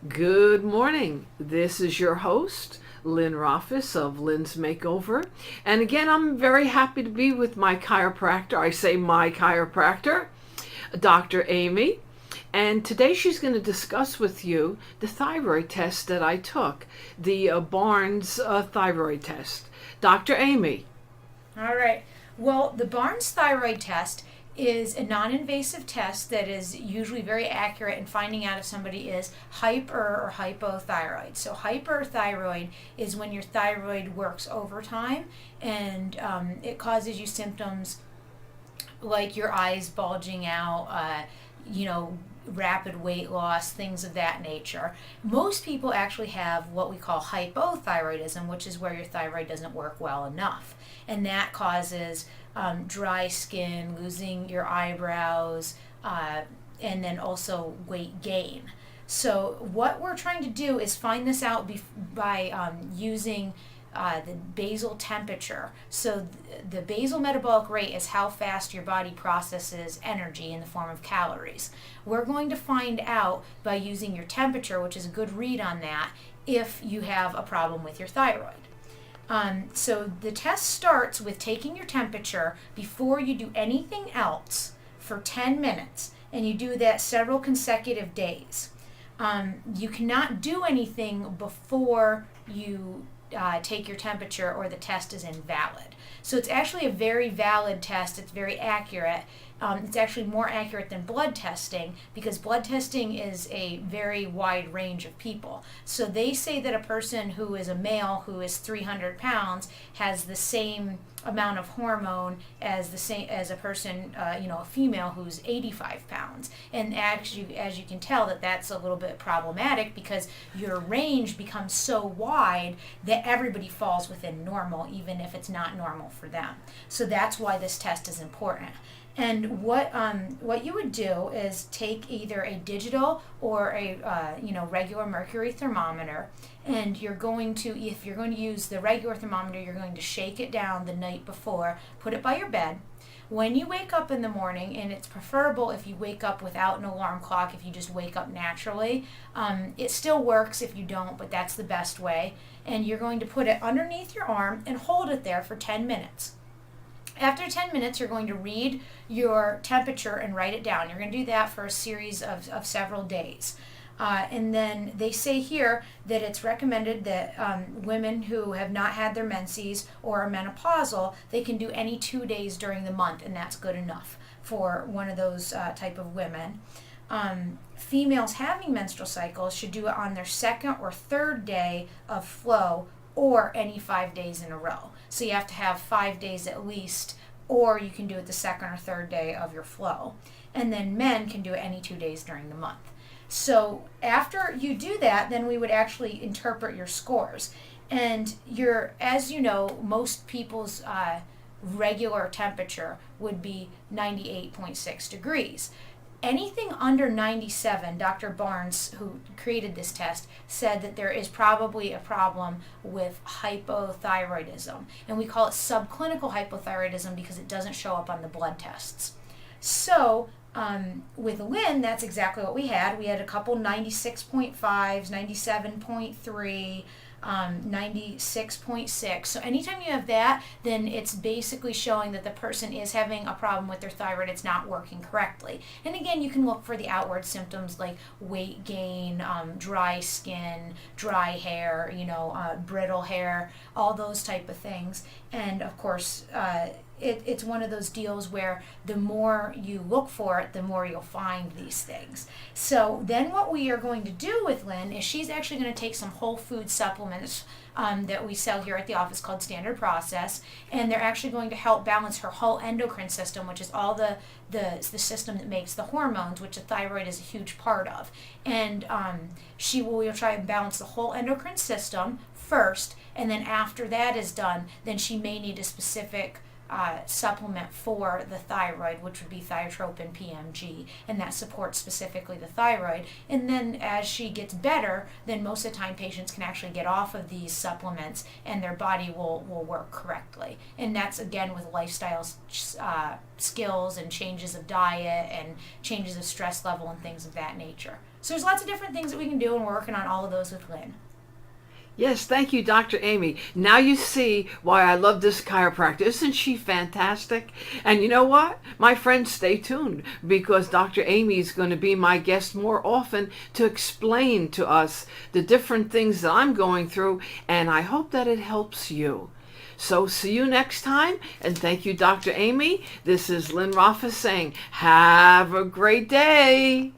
Good morning. This is your host, Lynn Roffis of Lynn's Makeover. And again, I'm very happy to be with my chiropractor. I say my chiropractor, Dr. Amy. And today she's going to discuss with you the thyroid test that I took, the Barnes thyroid test. Dr. Amy. All right. Well, the Barnes thyroid test is a non-invasive test that is usually very accurate in finding out if somebody is hyper or hypothyroid. So hyperthyroid is when your thyroid works overtime and it causes you symptoms like your eyes bulging out, rapid weight loss, things of that nature. Most people actually have what we call hypothyroidism, which is where your thyroid doesn't work well enough. And that causes dry skin, losing your eyebrows, and then also weight gain. So what we're trying to do is find this out by using the basal temperature. So the basal metabolic rate is how fast your body processes energy in the form of calories. We're going to find out by using your temperature, which is a good read on that, if you have a problem with your thyroid. So the test starts with taking your temperature before you do anything else for 10 minutes, and you do that several consecutive days. You cannot do anything before you take your temperature or the test is invalid. So it's actually a very valid test. It's very accurate. It's actually more accurate than blood testing because blood testing is a very wide range of people. So they say that a person who is a male who is 300 pounds has the same amount of hormone as a person, a female who's 85 pounds. And actually, as you can tell, that's a little bit problematic because your range becomes so wide that everybody falls within normal, even if it's not normal for them. So that's why this test is important. And what you would do is take either a digital or a regular mercury thermometer, and if you're going to use the regular thermometer, you're going to shake it down the night before, put it by your bed. When you wake up in the morning, and it's preferable if you wake up without an alarm clock, if you just wake up naturally. It still works if you don't, but that's the best way. And you're going to put it underneath your arm and hold it there for 10 minutes. After 10 minutes, you're going to read your temperature and write it down. You're going to do that for a series of several days. And then they say here that it's recommended that women who have not had their menses or are menopausal, they can do any 2 days during the month, and that's good enough for one of those type of women. Females having menstrual cycles should do it on their second or third day of flow or any 5 days in a row. So you have to have 5 days at least, or you can do it the second or third day of your flow. And then men can do it any 2 days during the month. So after you do that, then we would actually interpret your scores. And as you know, most people's regular temperature would be 98.6 degrees. Anything under 97, Dr. Barnes, who created this test, said that there is probably a problem with hypothyroidism. And we call it subclinical hypothyroidism because it doesn't show up on the blood tests. So with Lynn, that's exactly what we had. We had a couple 96.5s, 97.3, 96.6. So anytime you have that, then it's basically showing that the person is having a problem with their thyroid. It's not working correctly. And again, you can look for the outward symptoms like weight gain, dry skin, dry hair, brittle hair, all those type of things. And of course, it's one of those deals where the more you look for it, the more you'll find these things. So then what we are going to do with Lynn is she's actually going to take some whole food supplements that we sell here at the office called Standard Process, and they're actually going to help balance her whole endocrine system, which is all the system that makes the hormones, which the thyroid is a huge part of. And we'll try and balance the whole endocrine system first, and then after that is done, then she may need a specific supplement for the thyroid, which would be Thiotropin PMG, and that supports specifically the thyroid. And then as she gets better, then most of the time patients can actually get off of these supplements and their body will work correctly. And that's again with lifestyle skills and changes of diet and changes of stress level and things of that nature. So there's lots of different things that we can do, and we're working on all of those with Lynn. Yes, thank you, Dr. Amy. Now you see why I love this chiropractor. Isn't she fantastic? And you know what? My friends, stay tuned, because Dr. Amy is going to be my guest more often to explain to us the different things that I'm going through, and I hope that it helps you. So see you next time, and thank you, Dr. Amy. This is Lynn Roffes saying, have a great day.